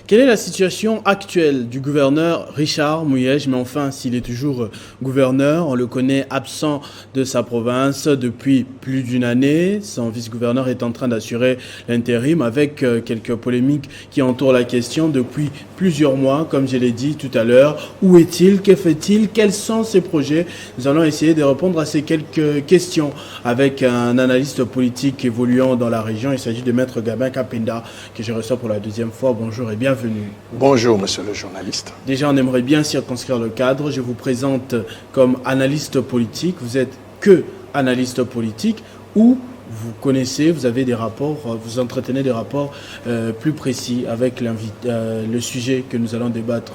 Quelle est la situation actuelle du gouverneur Richard Mouyej? Mais enfin, s'il est toujours gouverneur, on le connaît absent de sa province depuis plus d'une année. Son vice-gouverneur est en train d'assurer l'intérim avec quelques polémiques qui entourent la question depuis plusieurs mois, comme je l'ai dit tout à l'heure. Où est-il? Que fait-il? Quels sont ses projets? Nous allons essayer de répondre à ces quelques questions avec un analyste politique évoluant dans la région. Il s'agit de Maître Gabin Kapenda, que je reçois pour la deuxième fois. Bonjour et bienvenue. Bonjour, monsieur le journaliste. Déjà, on aimerait bien circonscrire le cadre. Je vous présente comme analyste politique. Vous êtes que analyste politique ou vous connaissez, vous avez des rapports, vous entretenez des rapports plus précis avec le sujet que nous allons débattre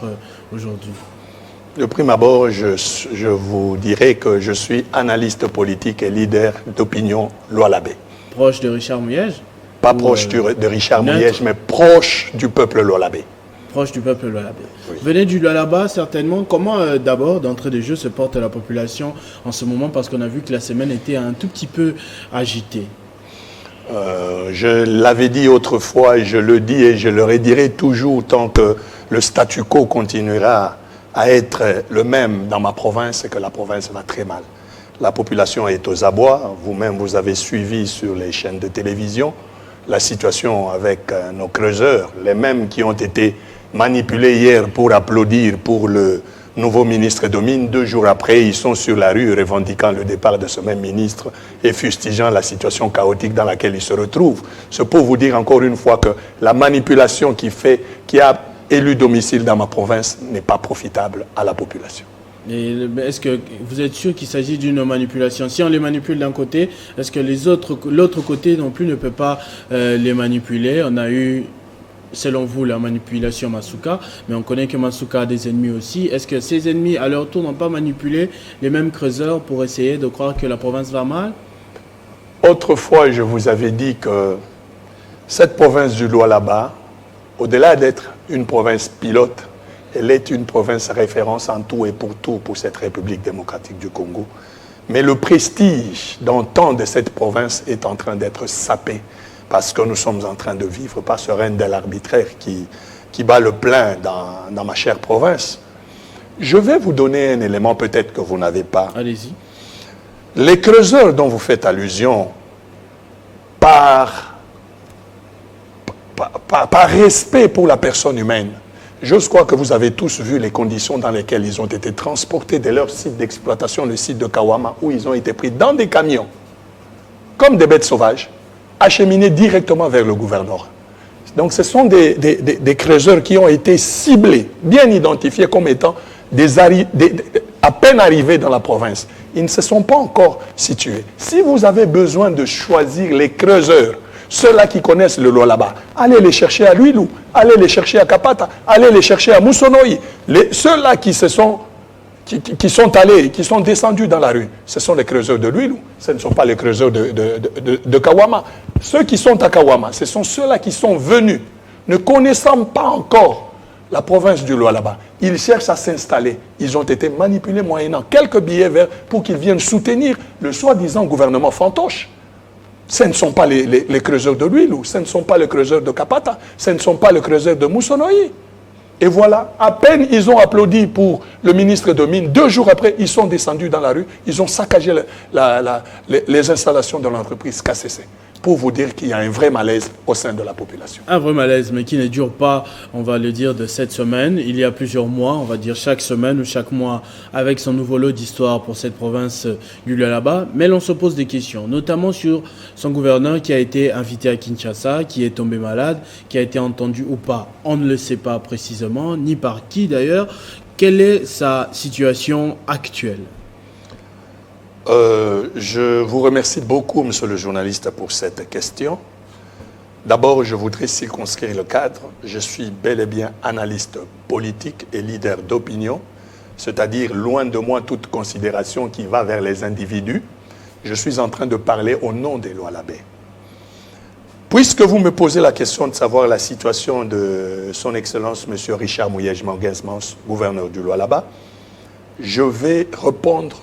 aujourd'hui? De prime abord, je vous dirais que je suis analyste politique et leader d'opinion Lualabé. Proche de Richard Mouyej? Pas proche de Richard Mouyej, mais proche du peuple Lualabé. Proche du peuple Lualabé. Oui. Venez du Lualaba, certainement. Comment, d'abord, d'entrée de jeu, se porte la population en ce moment? Parce qu'on a vu que la semaine était un tout petit peu agitée. Je l'avais dit autrefois, et je le dis et je le redirai toujours tant que le statu quo continuera à être le même dans ma province et que la province va très mal. La population est aux abois. Vous-même, vous avez suivi sur les chaînes de télévision la situation avec nos creuseurs, les mêmes qui ont été manipulés hier pour applaudir pour le nouveau ministre de Mines. 2 jours après, ils sont sur la rue revendiquant le départ de ce même ministre et fustigeant la situation chaotique dans laquelle ils se retrouvent. C'est pour vous dire encore une fois que la manipulation qui a élu domicile dans ma province n'est pas profitable à la population. Est-ce que vous êtes sûr qu'il s'agit d'une manipulation? Si on les manipule d'un côté, est-ce que l'autre côté non plus ne peut pas les manipuler? On a eu, selon vous, la manipulation Masuka, mais on connaît que Masuka a des ennemis aussi. Est-ce que ces ennemis, à leur tour, n'ont pas manipulé les mêmes creuseurs pour essayer de croire que la province va mal? Autrefois, je vous avais dit que cette province du Lualaba, au-delà d'être une province pilote, elle est une province référence en tout et pour tout pour cette République démocratique du Congo. Mais le prestige d'antan de cette province est en train d'être sapé parce que nous sommes en train de vivre par ce règne de l'arbitraire qui bat le plein dans ma chère province. Je vais vous donner un élément peut-être que vous n'avez pas. Allez-y. Les creuseurs dont vous faites allusion, par respect pour la personne humaine, je crois que vous avez tous vu les conditions dans lesquelles ils ont été transportés de leur site d'exploitation, le site de Kawama, où ils ont été pris dans des camions, comme des bêtes sauvages, acheminés directement vers le gouvernorat. Donc ce sont des creuseurs qui ont été ciblés, bien identifiés comme étant à peine arrivés dans la province. Ils ne se sont pas encore situés. Si vous avez besoin de choisir les creuseurs, ceux-là qui connaissent le Lualaba, allez les chercher à Luilou, allez les chercher à Kapata, allez les chercher à Moussonoï. Ceux-là qui sont descendus dans la rue, ce sont les creuseurs de Luilou, ce ne sont pas les creuseurs de Kawama. Ceux qui sont à Kawama, ce sont ceux-là qui sont venus, ne connaissant pas encore la province du Lualaba. Ils cherchent à s'installer. Ils ont été manipulés moyennant quelques billets verts pour qu'ils viennent soutenir le soi-disant gouvernement fantoche. Ce ne sont pas les creuseurs de Luilou, ce ne sont pas les creuseurs de Kapata, ce ne sont pas les creuseurs de Moussonoï. Et voilà, à peine ils ont applaudi pour le ministre de Mines, 2 jours après, ils sont descendus dans la rue, ils ont saccagé les installations de l'entreprise KCC. Pour vous dire qu'il y a un vrai malaise au sein de la population. Un vrai malaise, mais qui ne dure pas, on va le dire, de cette semaine. Il y a plusieurs mois, on va dire chaque semaine ou chaque mois, avec son nouveau lot d'histoire pour cette province du Lualaba. Mais l'on se pose des questions, notamment sur son gouverneur qui a été invité à Kinshasa, qui est tombé malade, qui a été entendu ou pas. On ne le sait pas précisément, ni par qui d'ailleurs. Quelle est sa situation actuelle ? Je vous remercie beaucoup, monsieur le journaliste, pour cette question. D'abord, je voudrais circonscrire le cadre. Je suis bel et bien analyste politique et leader d'opinion, c'est-à-dire loin de moi toute considération qui va vers les individus. Je suis en train de parler au nom des Lualabés. Puisque vous me posez la question de savoir la situation de son Excellence M. Richard Mouyej-Mangins-Mans, gouverneur du Lualaba, je vais répondre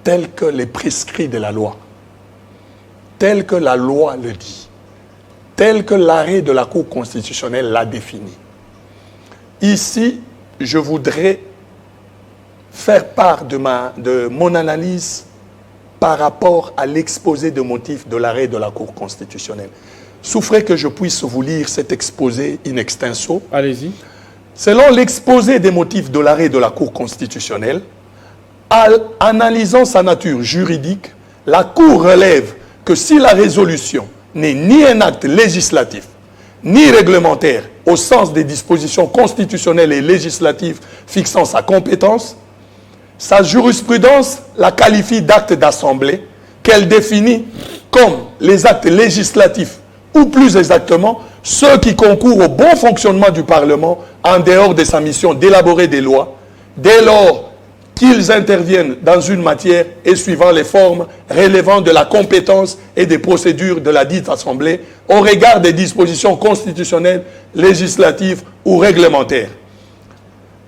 tel que les prescrits de la loi, tel que la loi le dit, tel que l'arrêt de la Cour constitutionnelle l'a défini. Ici, je voudrais faire part de mon analyse par rapport à l'exposé de motifs de l'arrêt de la Cour constitutionnelle. Souffrez que je puisse vous lire cet exposé in extenso. Allez-y. Selon l'exposé des motifs de l'arrêt de la Cour constitutionnelle, analysant sa nature juridique, la Cour relève que si la résolution n'est ni un acte législatif, ni réglementaire au sens des dispositions constitutionnelles et législatives fixant sa compétence, sa jurisprudence la qualifie d'acte d'assemblée qu'elle définit comme les actes législatifs ou plus exactement ceux qui concourent au bon fonctionnement du Parlement en dehors de sa mission d'élaborer des lois, dès lors qu'ils interviennent dans une matière et suivant les formes relevant de la compétence et des procédures de la dite Assemblée au regard des dispositions constitutionnelles, législatives ou réglementaires.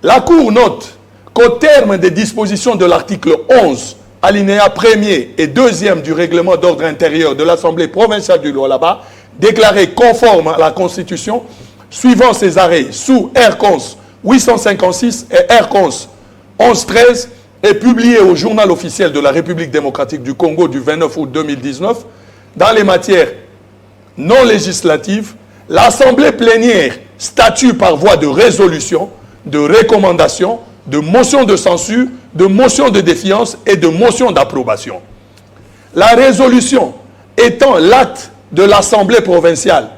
La Cour note qu'au terme des dispositions de l'article 11, alinéa 1er et 2e du règlement d'ordre intérieur de l'Assemblée provinciale du Lualaba, déclaré conforme à la Constitution, suivant ces arrêts sous R-Cons 856 et R-Cons 1113, et publié au journal officiel de la République démocratique du Congo du 29 août 2019, dans les matières non législatives, l'Assemblée plénière statue par voie de résolution, de recommandation, de motion de censure, de motion de défiance et de motion d'approbation. La résolution étant l'acte de l'Assemblée provinciale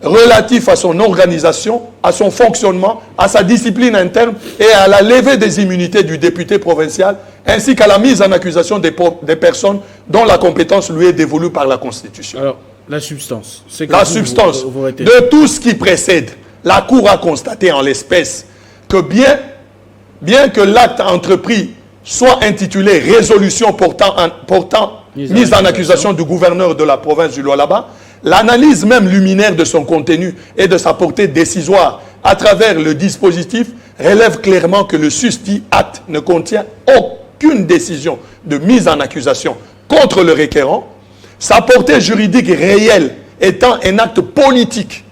relatif à son organisation, à son fonctionnement, à sa discipline interne et à la levée des immunités du député provincial, ainsi qu'à la mise en accusation des personnes dont la compétence lui est dévolue par la Constitution. Alors, la substance. La substance de tout ce qui précède. La Cour a constaté en l'espèce que bien que l'acte entrepris soit intitulé « Résolution portant mise en accusation du gouverneur de la province du Lualaba », l'analyse même luminaire de son contenu et de sa portée décisoire à travers le dispositif relève clairement que le susdit acte ne contient aucune décision de mise en accusation contre le requérant, sa portée juridique réelle étant un acte politique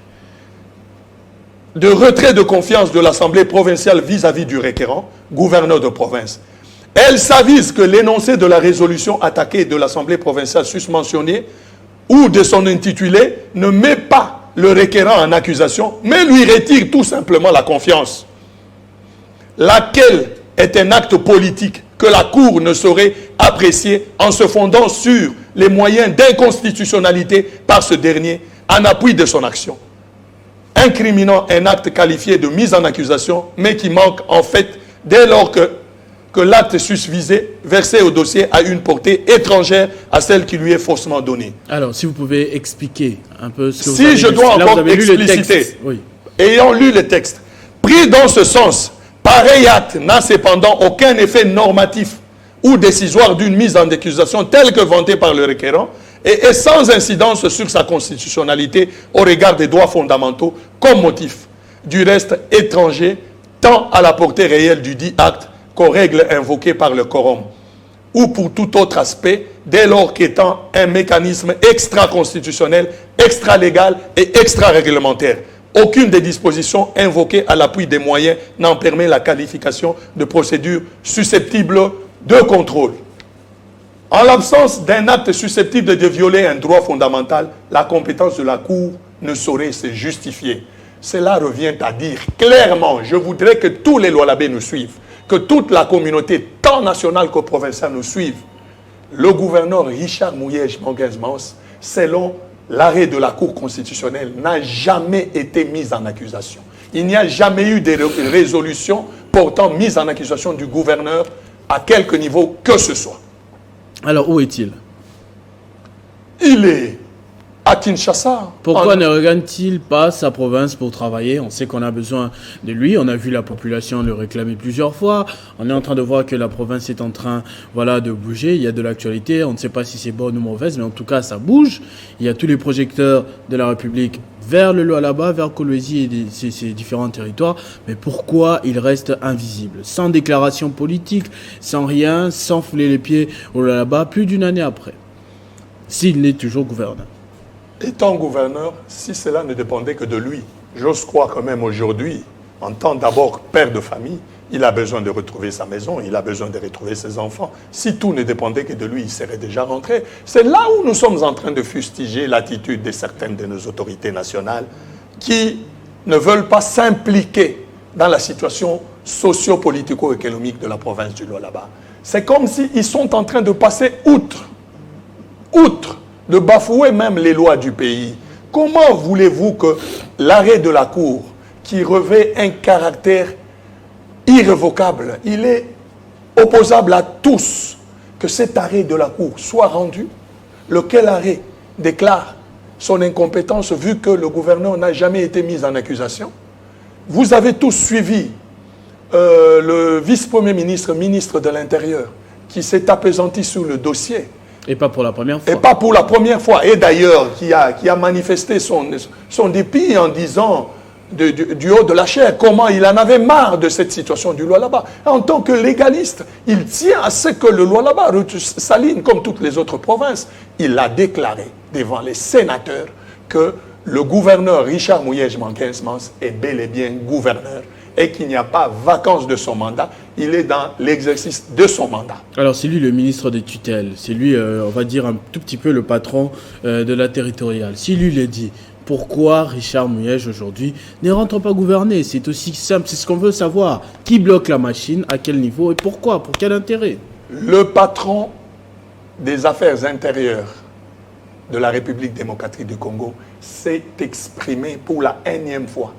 de retrait de confiance de l'Assemblée provinciale vis-à-vis du requérant, gouverneur de province. Elle s'avise que l'énoncé de la résolution attaquée de l'Assemblée provinciale susmentionnée ou de son intitulé ne met pas le requérant en accusation, mais lui retire tout simplement la confiance, laquelle est un acte politique que la Cour ne saurait apprécier en se fondant sur les moyens d'inconstitutionnalité par ce dernier en appui de son action, incriminant un acte qualifié de mise en accusation, mais qui manque en fait dès lors que l'acte susvisé, versé au dossier, a une portée étrangère à celle qui lui est faussement donnée. Alors, si vous pouvez expliquer un peu ce que vous avez lu. Si je dois encore expliciter, oui. Ayant lu le texte, pris dans ce sens, pareil acte n'a cependant aucun effet normatif ou décisoire d'une mise en accusation telle que vantée par le requérant et est sans incidence sur sa constitutionnalité au regard des droits fondamentaux comme motif, du reste étranger, tant à la portée réelle du dit acte qu'aux règles invoquées par le quorum, ou pour tout autre aspect, dès lors qu'étant un mécanisme extra-constitutionnel, extra-légal et extra-réglementaire. Aucune des dispositions invoquées à l'appui des moyens n'en permet la qualification de procédure susceptible de contrôle. En l'absence d'un acte susceptible de violer un droit fondamental, la compétence de la Cour ne saurait se justifier. Cela revient à dire clairement, je voudrais que tous les Lualabais nous suivent, que toute la communauté, tant nationale que provinciale, nous suive. Le gouverneur Richard Mouyej-Mangins-Mans, selon l'arrêt de la Cour constitutionnelle, n'a jamais été mis en accusation. Il n'y a jamais eu de résolution portant mise en accusation du gouverneur à quelque niveau que ce soit. Alors, où est-il? Il est À Kinshasa. Pourquoi ne regagne-t-il pas sa province pour travailler? On sait qu'on a besoin de lui. On a vu la population le réclamer plusieurs fois. On est en train de voir que la province est en train de bouger. Il y a de l'actualité. On ne sait pas si c'est bonne ou mauvaise, mais en tout cas, ça bouge. Il y a tous les projecteurs de la République vers le Lualaba, vers Kolwezi et ses différents territoires. Mais pourquoi il reste invisible? Sans déclaration politique, sans rien, sans fouler les pieds au Lualaba, plus d'une année après. S'il est toujours gouverneur. Étant gouverneur, si cela ne dépendait que de lui, j'ose croire quand même aujourd'hui, en tant d'abord père de famille, il a besoin de retrouver sa maison, il a besoin de retrouver ses enfants. Si tout ne dépendait que de lui, il serait déjà rentré. C'est là où nous sommes en train de fustiger l'attitude de certaines de nos autorités nationales qui ne veulent pas s'impliquer dans la situation socio-politico-économique de la province du Lualaba. C'est comme s'ils sont en train de passer outre, de bafouer même les lois du pays. Comment voulez-vous que l'arrêt de la Cour, qui revêt un caractère irrévocable, il est opposable à tous, que cet arrêt de la Cour soit rendu, lequel arrêt déclare son incompétence vu que le gouverneur n'a jamais été mis en accusation? Vous avez tous suivi le vice-premier ministre, ministre de l'Intérieur, qui s'est appesanti sur le dossier. Et pas pour la première fois. Et pas pour la première fois. Et d'ailleurs, qui a manifesté son dépit en disant du haut de la chair comment il en avait marre de cette situation du Lualaba. En tant que légaliste, il tient à ce que le Lualaba s'aligne comme toutes les autres provinces. Il a déclaré devant les sénateurs que le gouverneur Richard Mouyej-Mankens est bel et bien gouverneur et qu'il n'y a pas vacance de son mandat, il est dans l'exercice de son mandat. Alors c'est lui le ministre des tutelles, c'est lui, on va dire un tout petit peu le patron de la territoriale. Si lui l'a dit, pourquoi Richard Mouyej aujourd'hui ne rentre pas gouverner? C'est aussi simple, c'est ce qu'on veut savoir. Qui bloque la machine, à quel niveau et pourquoi? Pour quel intérêt? Le patron des affaires intérieures de la République démocratique du Congo s'est exprimé pour la énième fois.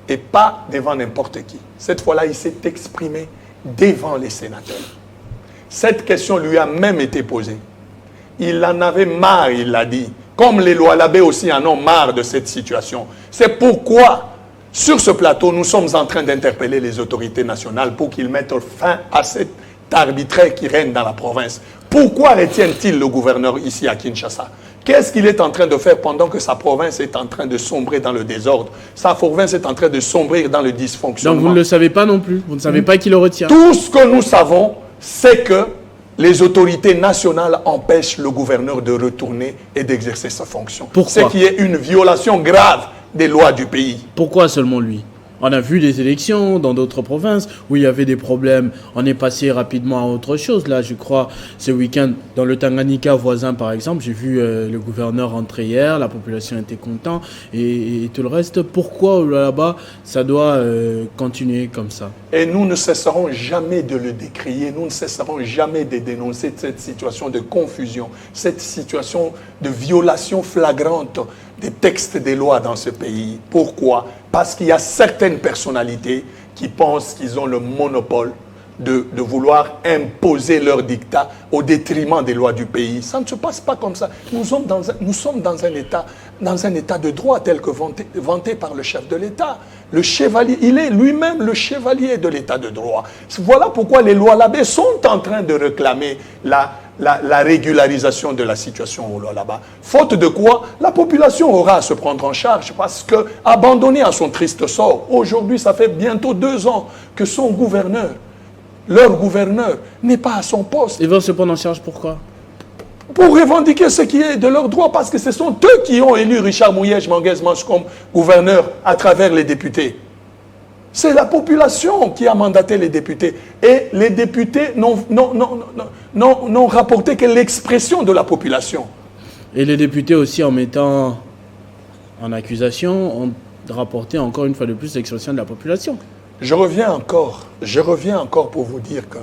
Et pas devant n'importe qui. Cette fois-là, il s'est exprimé devant les sénateurs. Cette question lui a même été posée. Il en avait marre, il l'a dit. Comme les Lualabais aussi en ont marre de cette situation. C'est pourquoi, sur ce plateau, nous sommes en train d'interpeller les autorités nationales pour qu'ils mettent fin à cet arbitraire qui règne dans la province. Pourquoi retiennent-ils le gouverneur ici à Kinshasa? Qu'est-ce qu'il est en train de faire pendant que sa province est en train de sombrer dans le désordre? Sa province est en train de sombrer dans le dysfonctionnement. Donc vous ne le savez pas non plus? Vous ne savez pas qui le retient? Tout ce que nous savons, c'est que les autorités nationales empêchent le gouverneur de retourner et d'exercer sa fonction. Pourquoi? Ce qui est une violation grave des lois du pays. Pourquoi seulement lui? On a vu des élections dans d'autres provinces où il y avait des problèmes. On est passé rapidement à autre chose. Là, je crois, ce week-end, dans le Tanganyika voisin, par exemple, j'ai vu le gouverneur rentrer hier, la population était contente et tout le reste. Pourquoi là-bas, ça doit continuer comme ça? Et nous ne cesserons jamais de le décrier, nous ne cesserons jamais de dénoncer cette situation de confusion, cette situation de violation flagrante des textes des lois dans ce pays. Pourquoi? Parce qu'il y a certaines personnalités qui pensent qu'ils ont le monopole de vouloir imposer leur dictat au détriment des lois du pays. Ça ne se passe pas comme ça. Nous sommes dans un état de droit tel que vanté par le chef de l'État. Le chevalier, il est lui-même le chevalier de l'état de droit. Voilà pourquoi les Lualabais sont en train de réclamer la régularisation de la situation au Lualaba. Faute de quoi, la population aura à se prendre en charge parce que, abandonnée à son triste sort, aujourd'hui, ça fait bientôt 2 ans que son gouverneur, leur gouverneur, n'est pas à son poste. Ils vont se prendre en charge pourquoi? Pour revendiquer ce qui est de leur droit, parce que ce sont eux qui ont élu Richard Mouyej-Mankens comme gouverneur à travers les députés. C'est la population qui a mandaté les députés. Et les députés n'ont rapporté que l'expression de la population. Et les députés aussi, en mettant en accusation, ont rapporté encore une fois de plus l'expression de la population. Je reviens encore pour vous dire que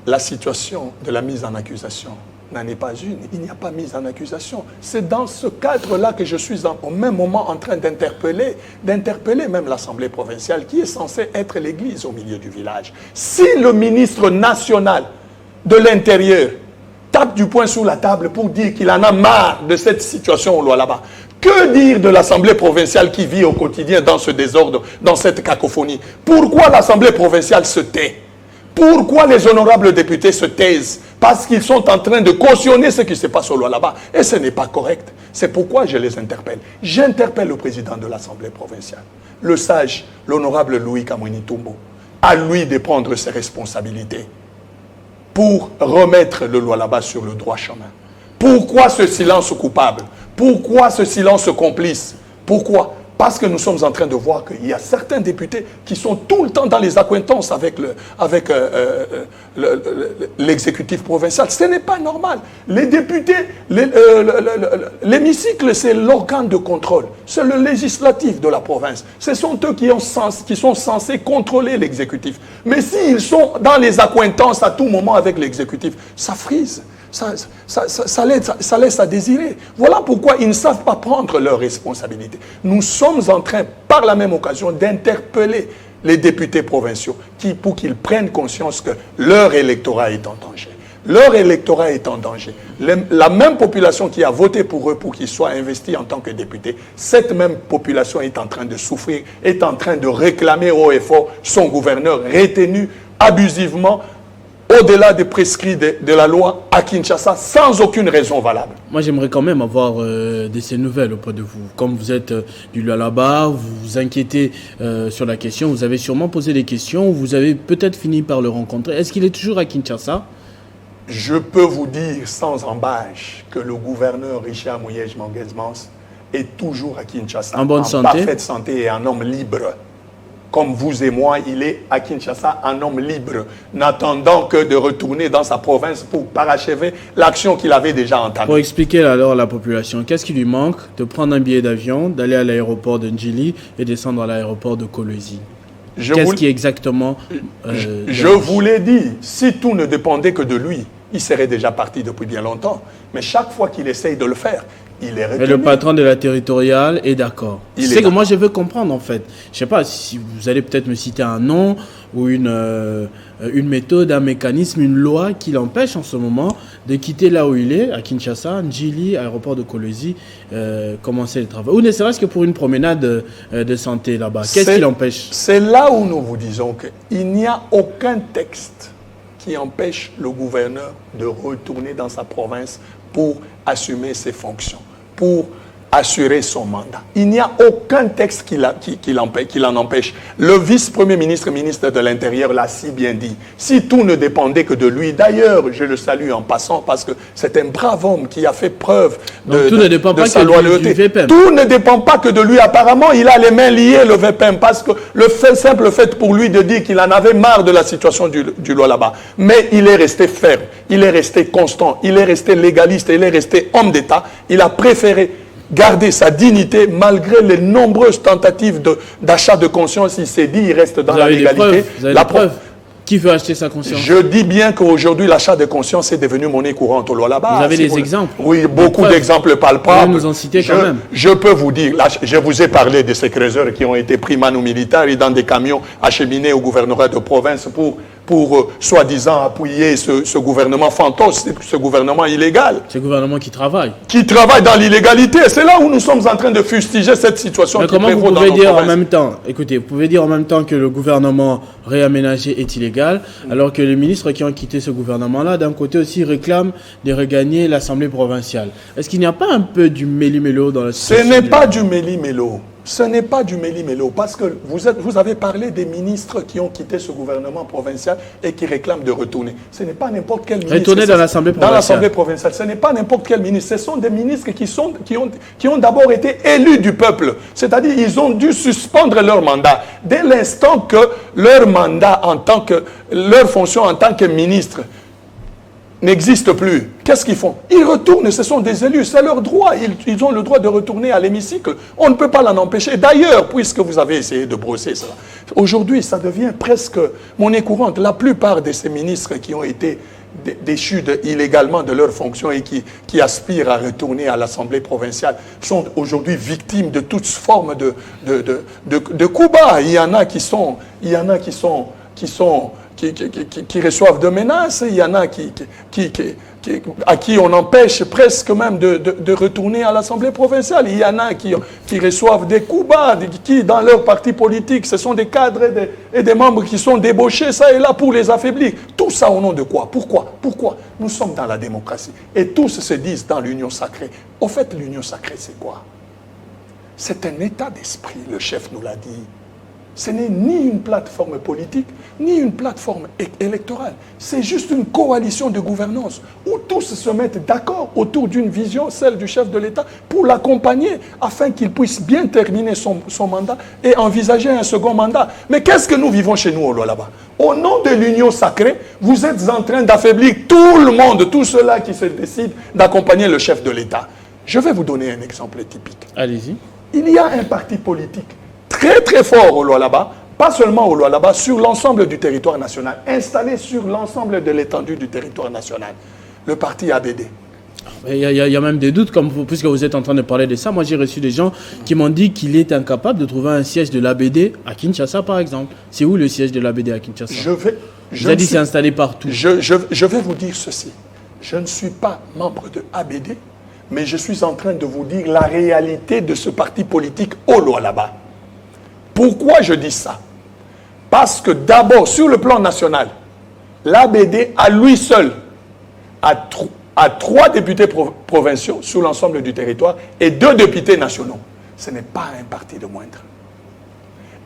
la situation de la mise en accusation n'en est pas une. Il n'y a pas mise en accusation. C'est dans ce cadre-là que je suis au même moment en train d'interpeller même l'Assemblée provinciale qui est censée être l'église au milieu du village. Si le ministre national de l'Intérieur tape du poing sur la table pour dire qu'il en a marre de cette situation au Lualaba. Que dire de l'Assemblée provinciale qui vit au quotidien dans ce désordre, dans cette cacophonie? Pourquoi l'Assemblée provinciale se tait? Pourquoi les honorables députés se taisent? Parce qu'ils sont en train de cautionner ce qui se passe au Lualaba. Et ce n'est pas correct. C'est pourquoi je les interpelle. J'interpelle le président de l'Assemblée provinciale, le sage, l'honorable Louis Kamwini Tumbo, à lui de prendre ses responsabilités pour remettre le Lualaba sur le droit chemin. Pourquoi ce silence coupable? Pourquoi ce silence complice? Pourquoi? Parce que nous sommes en train de voir qu'il y a certains députés qui sont tout le temps dans les accointances avec l'exécutif provincial. Ce n'est pas normal. Les députés, l'hémicycle, c'est l'organe de contrôle. C'est le législatif de la province. Ce sont eux qui sont censés contrôler l'exécutif. Mais s'ils sont dans les accointances à tout moment avec l'exécutif, ça frise. Ça laisse à désirer. Voilà pourquoi ils ne savent pas prendre leurs responsabilités. Nous sommes en train, par la même occasion, d'interpeller les députés provinciaux pour qu'ils prennent conscience que leur électorat est en danger. Leur électorat est en danger. La même population qui a voté pour eux pour qu'ils soient investis en tant que députés, cette même population est en train de souffrir, est en train de réclamer haut et fort son gouverneur retenu abusivement au-delà des prescrits de la loi à Kinshasa, sans aucune raison valable. Moi, j'aimerais quand même avoir de ces nouvelles auprès de vous. Comme vous êtes du Lualaba, vous vous inquiétez sur la question, vous avez sûrement posé des questions, vous avez peut-être fini par le rencontrer. Est-ce qu'il est toujours à Kinshasa? Je peux vous dire sans embâche que le gouverneur Richard Mouyej Manguez-Mans est toujours à Kinshasa. En bonne santé. En parfaite santé et un homme libre. Comme vous et moi, il est à Kinshasa un homme libre, n'attendant que de retourner dans sa province pour parachever l'action qu'il avait déjà entamée. Pour expliquer alors à la population, qu'est-ce qui lui manque? De prendre un billet d'avion, d'aller à l'aéroport de Njili et descendre à l'aéroport de Kolwezi. Qu'est-ce qui est exactement... je vous l'ai dit, si tout ne dépendait que de lui, il serait déjà parti depuis bien longtemps. Mais chaque fois qu'il essaye de le faire, il est retenu. Mais le patron de la territoriale est d'accord. C'est que moi je veux comprendre en fait. Je ne sais pas si vous allez peut-être me citer un nom ou une méthode, un mécanisme, une loi qui l'empêche en ce moment de quitter là où il est, à Kinshasa, Njili, aéroport de Kolwezi, commencer le travail. Ou ne serait-ce que pour une promenade de santé là-bas. Qu'est-ce qui l'empêche? C'est là où nous vous disons qu'il n'y a aucun texte qui empêche le gouverneur de retourner dans sa province pour assumer ses fonctions, pour assurer son mandat. Il n'y a aucun texte qui l'en empêche. Le vice-premier ministre, ministre de l'Intérieur, l'a si bien dit. Si tout ne dépendait que de lui, d'ailleurs, je le salue en passant parce que c'est un brave homme qui a fait preuve de sa loyauté. Tout ne dépend pas que de lui. Apparemment, il a les mains liées, le VPM, parce que simple fait pour lui de dire qu'il en avait marre de la situation du Lualaba. Mais il est resté ferme, il est resté constant, il est resté légaliste, il est resté homme d'État. Il a préféré garder sa dignité malgré les nombreuses tentatives d'achat de conscience. Il s'est dit, il reste dans la légalité. Vous avez la preuve. Qui veut acheter sa conscience? Je dis bien qu'aujourd'hui, l'achat de conscience est devenu monnaie courante au Lualaba. Vous avez des exemples? Oui, beaucoup d'exemples palpables. Vous nous en citer quand même. Je peux vous dire, là, je vous ai parlé de ces creuseurs qui ont été pris manu militaire et dans des camions acheminés au gouvernorat de province pour soi-disant appuyer ce gouvernement fantôme, ce gouvernement illégal. Ce gouvernement qui travaille. Qui travaille dans l'illégalité. C'est là où nous sommes en train de fustiger cette situation. Mais comment vous pouvez dire en même temps, écoutez, vous pouvez dire en même temps que le gouvernement réaménagé est illégal, alors que les ministres qui ont quitté ce gouvernement-là, d'un côté aussi, réclament de regagner l'Assemblée provinciale. Est-ce qu'il n'y a pas un peu du méli-mélo dans la situation? Ce n'est pas du méli-mélo. Ce n'est pas du méli-mélo, parce que vous avez parlé des ministres qui ont quitté ce gouvernement provincial et qui réclament de retourner. Ce n'est pas n'importe quel ministre. Retourner dans l'Assemblée provinciale. Dans l'Assemblée provinciale. Ce n'est pas n'importe quel ministre. Ce sont des ministres qui ont d'abord été élus du peuple. C'est-à-dire ils ont dû suspendre leur mandat. Dès l'instant que leur mandat leur fonction en tant que ministre n'existe plus. Qu'est-ce qu'ils font? Ils retournent, ce sont des élus, c'est leur droit. Ils ont le droit de retourner à l'hémicycle. On ne peut pas l'en empêcher. D'ailleurs, puisque vous avez essayé de brosser cela, aujourd'hui, ça devient presque monnaie courante. La plupart de ces ministres qui ont été déchus illégalement de leurs fonctions et qui aspirent à retourner à l'Assemblée provinciale sont aujourd'hui victimes de toutes formes de coups bas. Il y en a qui sont qui reçoivent de menaces, il y en a à qui on empêche presque même de retourner à l'Assemblée provinciale. Il y en a qui reçoivent des coups bas, qui dans leur parti politique, ce sont des cadres et des membres qui sont débauchés, ça et là, pour les affaiblir. Tout ça au nom de quoi? Pourquoi? Nous sommes dans la démocratie. Et tous se disent dans l'union sacrée. Au fait, l'union sacrée, c'est quoi? C'est un état d'esprit, le chef nous l'a dit. Ce n'est ni une plateforme politique, ni une plateforme électorale. C'est juste une coalition de gouvernance où tous se mettent d'accord autour d'une vision, celle du chef de l'État, pour l'accompagner afin qu'il puisse bien terminer son mandat et envisager un second mandat. Mais qu'est-ce que nous vivons chez nous au Lualaba? Au nom de l'union sacrée, vous êtes en train d'affaiblir tout le monde, tous ceux-là qui se décident d'accompagner le chef de l'État. Je vais vous donner un exemple typique. Allez-y. Il y a un parti politique très très fort au Lualaba, pas seulement au Lualaba, sur l'ensemble du territoire national, installé sur l'ensemble de l'étendue du territoire national, le parti ABD. Il y a même des doutes, puisque vous êtes en train de parler de ça. Moi, j'ai reçu des gens qui m'ont dit qu'il est incapable de trouver un siège de l'ABD à Kinshasa, par exemple. C'est où le siège de l'ABD à Kinshasa? Vous avez dit que c'est installé partout. Je vais vous dire ceci. Je ne suis pas membre de ABD, mais je suis en train de vous dire la réalité de ce parti politique au Lualaba. Pourquoi je dis ça? Parce que d'abord, sur le plan national, l'ABD, à lui seul, a 3 députés provinciaux sur l'ensemble du territoire et 2 députés nationaux. Ce n'est pas un parti de moindre.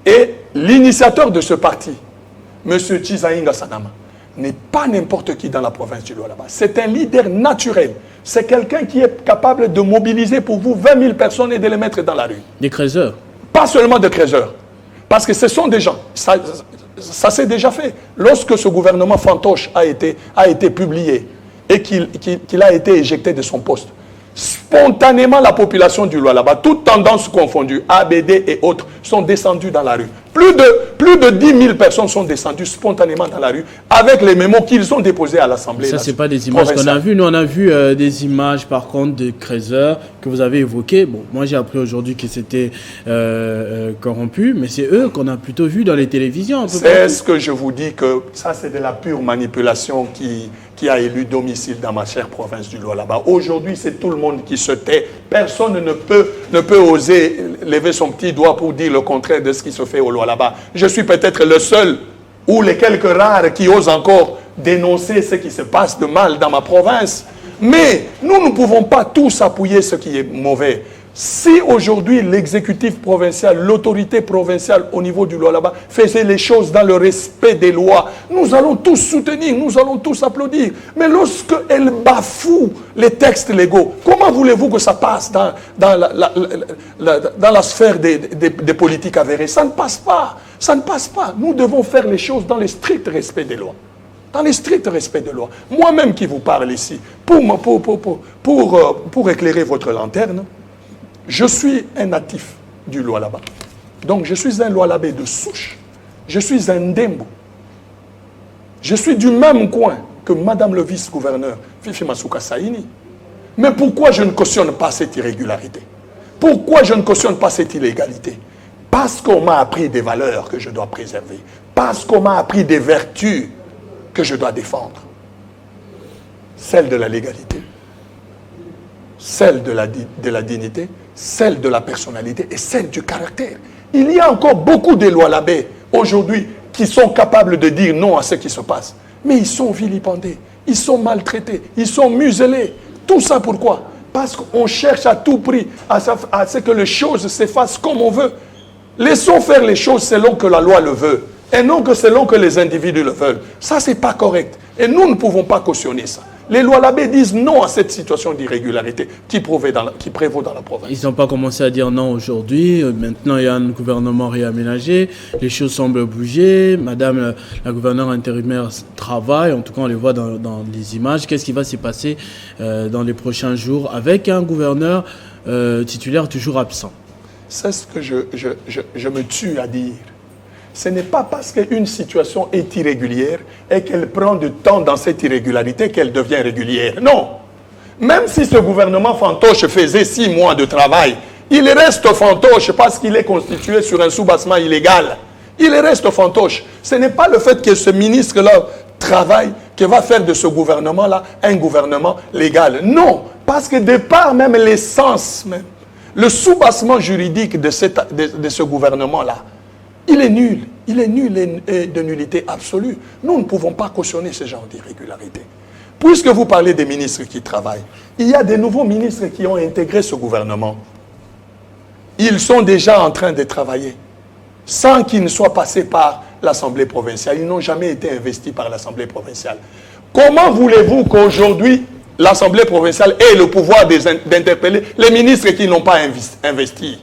Et l'initiateur de ce parti, M. Chizaïnga Sanama, n'est pas n'importe qui dans la province du Lualaba. C'est un leader naturel. C'est quelqu'un qui est capable de mobiliser pour vous 20 000 personnes et de les mettre dans la rue. Des créateurs. Pas seulement des créateurs. Parce que ce sont des gens. Ça s'est déjà fait. Lorsque ce gouvernement fantoche a été publié et qu'il a été éjecté de son poste, spontanément la population du Lualaba, toutes tendances confondues, ABD et autres, sont descendues dans la rue. Plus de 10 000 personnes sont descendues spontanément dans la rue avec les mémos qu'ils ont déposés à l'Assemblée. Ça, ce n'est pas des images qu'on a vues. Nous, on a vu des images, par contre, de Crézeur que vous avez évoquées. Bon, moi, j'ai appris aujourd'hui que c'était corrompu, mais c'est eux qu'on a plutôt vu dans les télévisions. C'est ce que je vous dis, que ça, c'est de la pure manipulation qui a élu domicile dans ma chère province du Lualaba. Aujourd'hui, c'est tout le monde qui se tait. Personne ne peut oser lever son petit doigt pour dire le contraire de ce qui se fait au Lualaba. Je suis peut-être le seul ou les quelques rares qui osent encore dénoncer ce qui se passe de mal dans ma province. Mais nous ne pouvons pas tous appuyer ce qui est mauvais. Si aujourd'hui l'exécutif provincial, l'autorité provinciale au niveau du Lualaba faisait les choses dans le respect des lois, nous allons tous soutenir, nous allons tous applaudir. Mais lorsqu'elle bafoue les textes légaux, comment voulez-vous que ça passe dans la sphère des politiques avérées? Ça ne passe pas. Ça ne passe pas. Nous devons faire les choses dans le strict respect des lois. Dans le strict respect des lois. Moi-même qui vous parle ici, pour éclairer votre lanterne, je suis un natif du Lualaba. Donc je suis un Lualabé de souche. Je suis un Ndembo. Je suis du même coin que Madame le vice-gouverneur Fifi Masuka Saini. Mais pourquoi je ne cautionne pas cette irrégularité? Pourquoi je ne cautionne pas cette illégalité? Parce qu'on m'a appris des valeurs que je dois préserver. Parce qu'on m'a appris des vertus que je dois défendre. Celle de la légalité, celle de la dignité, celle de la personnalité et celle du caractère. Il y a encore beaucoup de Lualabés aujourd'hui qui sont capables de dire non à ce qui se passe. Mais ils sont vilipendés, ils sont maltraités, ils sont muselés. Tout ça pourquoi? Parce qu'on cherche à tout prix à ce que les choses s'effacent comme on veut. Laissons faire les choses selon que la loi le veut et non que selon que les individus le veulent. Ça, c'est pas correct. Et nous ne pouvons pas cautionner ça. Les Lualabés disent non à cette situation d'irrégularité qui prévaut dans la province. Ils n'ont pas commencé à dire non aujourd'hui. Maintenant, il y a un gouvernement réaménagé. Les choses semblent bouger. Madame la gouverneure intérimaire travaille. En tout cas, on les voit dans les images. Qu'est-ce qui va se passer dans les prochains jours avec un gouverneur titulaire toujours absent? C'est ce que je me tue à dire. Ce n'est pas parce qu'une situation est irrégulière et qu'elle prend du temps dans cette irrégularité qu'elle devient régulière. Non. Même si ce gouvernement fantoche faisait 6 mois de travail, il reste fantoche parce qu'il est constitué sur un soubassement illégal. Il reste fantoche. Ce n'est pas le fait que ce ministre-là travaille qui va faire de ce gouvernement-là un gouvernement légal. Non, parce que de par même l'essence, même, le soubassement juridique de ce gouvernement-là, il est nul. Il est nul et de nullité absolue. Nous ne pouvons pas cautionner ce genre d'irrégularité. Puisque vous parlez des ministres qui travaillent, il y a des nouveaux ministres qui ont intégré ce gouvernement. Ils sont déjà en train de travailler sans qu'ils ne soient passés par l'Assemblée provinciale. Ils n'ont jamais été investis par l'Assemblée provinciale. Comment voulez-vous qu'aujourd'hui, l'Assemblée provinciale ait le pouvoir d'interpeller les ministres qui n'ont pas investi?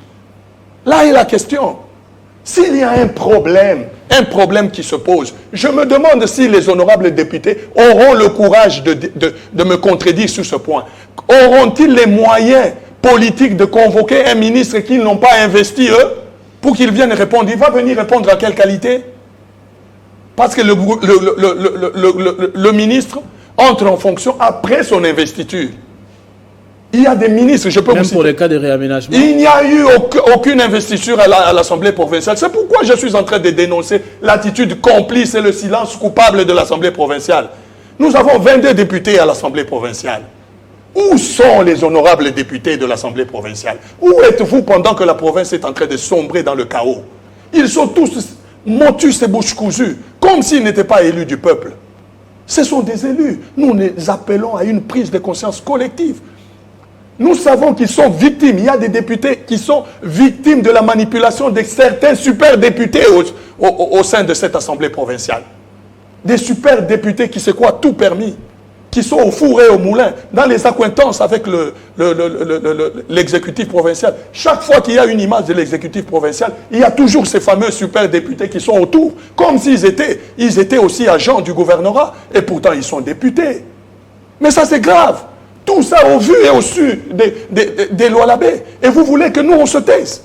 Là est la question. S'il y a un problème qui se pose, je me demande si les honorables députés auront le courage de me contredire sur ce point. Auront-ils les moyens politiques de convoquer un ministre qu'ils n'ont pas investi, eux, pour qu'il vienne répondre? Il va venir répondre à quelle qualité? Parce que le ministre entre en fonction après son investiture. Il y a des ministres, je peux même vous citer. Pour les cas de réaménagement. Il n'y a eu aucune investiture à l'Assemblée provinciale. C'est pourquoi je suis en train de dénoncer l'attitude complice et le silence coupable de l'Assemblée provinciale. Nous avons 22 députés à l'Assemblée provinciale. Où sont les honorables députés de l'Assemblée provinciale? Où êtes-vous pendant que la province est en train de sombrer dans le chaos? Ils sont tous motus et bouche cousue, comme s'ils n'étaient pas élus du peuple. Ce sont des élus. Nous les appelons à une prise de conscience collective. Nous savons qu'ils sont victimes. Il y a des députés qui sont victimes de la manipulation de certains super députés au sein de cette Assemblée provinciale. Des super députés qui se croient tout permis, qui sont au four et au moulin, dans les accointances avec l'exécutif provincial. Chaque fois qu'il y a une image de l'exécutif provincial, il y a toujours ces fameux super députés qui sont autour, comme s'ils étaient aussi agents du gouvernorat, et pourtant ils sont députés. Mais ça c'est grave. Tout ça au vu et au su des lois Labé. Et vous voulez que nous, on se taise?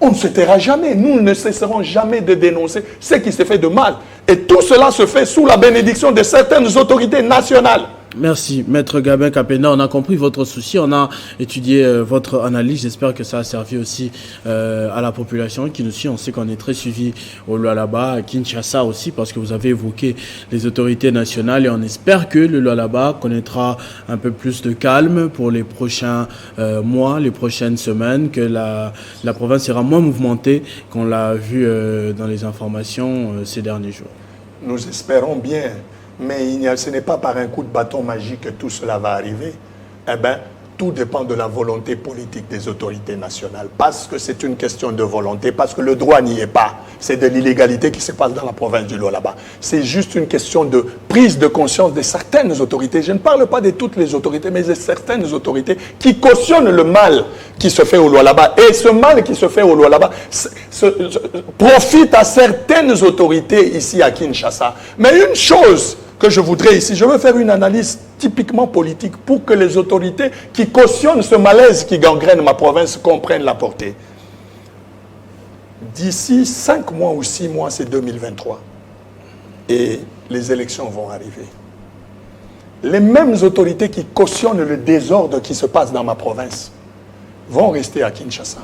On ne se taira jamais. Nous ne cesserons jamais de dénoncer ce qui se fait de mal. Et tout cela se fait sous la bénédiction de certaines autorités nationales. Merci, Maître Gabin Kapenda. On a compris votre souci, on a étudié votre analyse. J'espère que ça a servi aussi à la population qui nous suit. On sait qu'on est très suivi au Lualaba, à Kinshasa aussi, parce que vous avez évoqué les autorités nationales et on espère que le Lualaba connaîtra un peu plus de calme pour les prochains mois, les prochaines semaines, que la province sera moins mouvementée qu'on l'a vu dans les informations ces derniers jours. Nous espérons bien. Mais ce n'est pas par un coup de bâton magique que tout cela va arriver. Eh bien, tout dépend de la volonté politique des autorités nationales. Parce que c'est une question de volonté, parce que le droit n'y est pas. C'est de l'illégalité qui se passe dans la province du Lualaba. C'est juste une question de prise de conscience de certaines autorités. Je ne parle pas de toutes les autorités, mais de certaines autorités qui cautionnent le mal qui se fait au Lualaba. Et ce mal qui se fait au Lualaba profite à certaines autorités ici à Kinshasa. Mais une chose que je voudrais ici, je veux faire une analyse typiquement politique pour que les autorités qui cautionnent ce malaise qui gangrène ma province comprennent la portée. D'ici 5 mois ou 6 mois, c'est 2023. Et les élections vont arriver. Les mêmes autorités qui cautionnent le désordre qui se passe dans ma province vont rester à Kinshasa.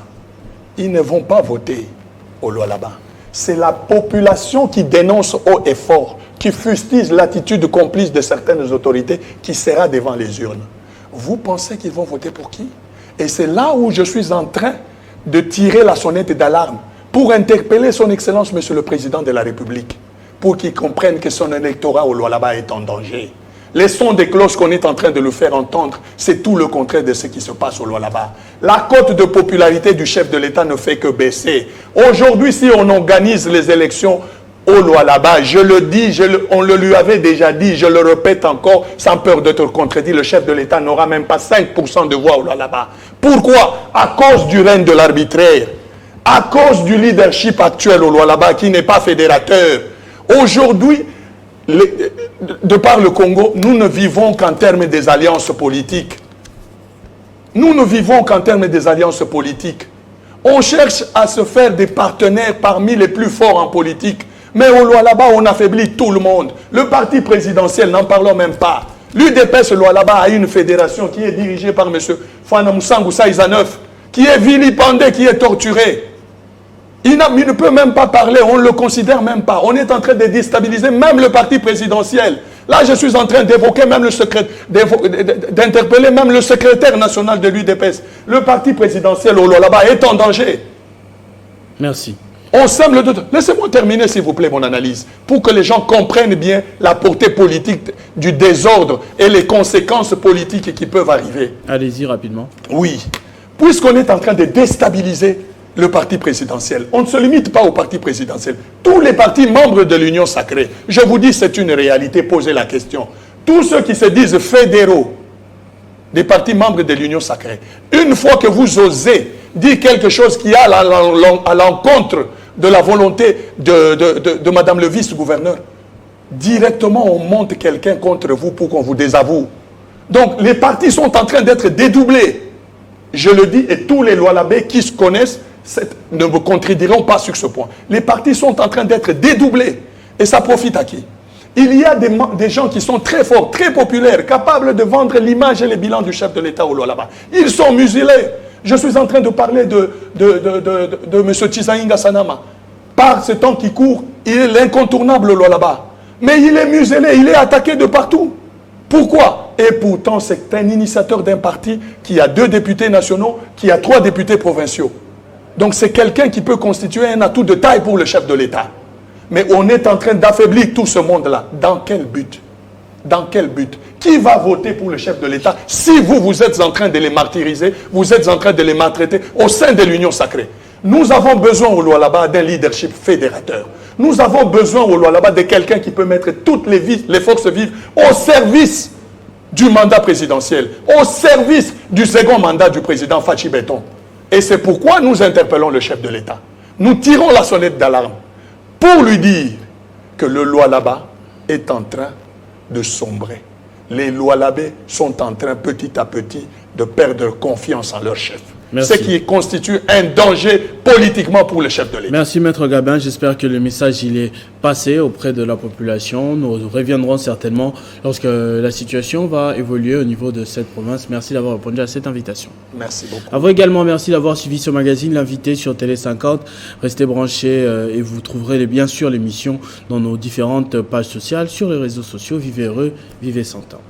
Ils ne vont pas voter au Lualaba. C'est la population qui dénonce haut et fort, qui fustige l'attitude complice de certaines autorités qui sera devant les urnes. Vous pensez qu'ils vont voter pour qui? Et c'est là où je suis en train de tirer la sonnette d'alarme pour interpeller son Excellence, Monsieur le Président de la République, pour qu'il comprenne que son électorat au Lualaba est en danger. Les sons des cloches qu'on est en train de le faire entendre, c'est tout le contraire de ce qui se passe au Lualaba. La cote de popularité du chef de l'État ne fait que baisser. Aujourd'hui, si on organise les élections au Lualaba, je le dis, on le lui avait déjà dit, je le répète encore, sans peur d'être contredit, le chef de l'État n'aura même pas 5% de voix au Lualaba. Pourquoi? À cause du règne de l'arbitraire, à cause du leadership actuel au Lualaba qui n'est pas fédérateur. Aujourd'hui, de par le Congo, nous ne vivons qu'en termes des alliances politiques. Nous ne vivons qu'en termes des alliances politiques. On cherche à se faire des partenaires parmi les plus forts en politique. Mais au Lualaba, on affaiblit tout le monde. Le parti présidentiel, n'en parlons même pas. L'UDPS Lualaba a une fédération qui est dirigée par M. Fana Moussangou Saïzaneuf, qui est vilipendé, qui est torturé. Il ne peut même pas parler, on ne le considère même pas. On est en train de déstabiliser même le parti présidentiel. Là, je suis en train d'évoquer même d'interpeller même le secrétaire national de l'UDPS. Le parti présidentiel au Lualaba est en danger. Merci. On sème le doute. Laissez-moi terminer, s'il vous plaît, mon analyse, pour que les gens comprennent bien la portée politique du désordre et les conséquences politiques qui peuvent arriver. Allez-y rapidement. Oui. Puisqu'on est en train de déstabiliser le parti présidentiel, on ne se limite pas au parti présidentiel. Tous les partis membres de l'Union sacrée, je vous dis, c'est une réalité, posez la question. Tous ceux qui se disent fédéraux, des partis membres de l'Union sacrée, une fois que vous osez dire quelque chose qui a à l'encontre de la volonté de Madame le vice-gouverneur, directement on monte quelqu'un contre vous pour qu'on vous désavoue. Donc les partis sont en train d'être dédoublés. Je le dis, et tous les Lualabais qui se connaissent ne me contrediront pas sur ce point. Les partis sont en train d'être dédoublés. Et ça profite à qui? Il y a des gens qui sont très forts, très populaires, capables de vendre l'image et les bilans du chef de l'État au Lualaba. Ils sont muselés. Je suis en train de parler de M. Chisainga Sanama. Par ce temps qui court, il est l'incontournable au Lualaba. Mais il est muselé, il est attaqué de partout. Pourquoi? Et pourtant, c'est un initiateur d'un parti qui a 2 députés nationaux, qui a 3 députés provinciaux. Donc c'est quelqu'un qui peut constituer un atout de taille pour le chef de l'État. Mais on est en train d'affaiblir tout ce monde-là. Dans quel but? Dans quel but? Qui va voter pour le chef de l'État si vous êtes en train de les martyriser, vous êtes en train de les maltraiter au sein de l'Union sacrée? Nous avons besoin au Lualaba d'un leadership fédérateur. Nous avons besoin au Lualaba de quelqu'un qui peut mettre toutes les forces vives au service du mandat présidentiel, au service du second mandat du président Fachi Beton. Et c'est pourquoi nous interpellons le chef de l'État. Nous tirons la sonnette d'alarme pour lui dire que le Lualaba est en train de sombrer. Les Lualabais sont en train petit à petit de perdre confiance en leur chef. Merci. Ce qui constitue un danger politiquement pour le chef de l'État. Merci Maître Gabin, j'espère que le message il est passé auprès de la population. Nous reviendrons certainement lorsque la situation va évoluer au niveau de cette province. Merci d'avoir répondu à cette invitation. Merci beaucoup. À vous également, merci d'avoir suivi ce magazine, l'invité sur Télé 50. Restez branchés et vous trouverez bien sûr l'émission dans nos différentes pages sociales, sur les réseaux sociaux. Vivez heureux, vivez 100 ans.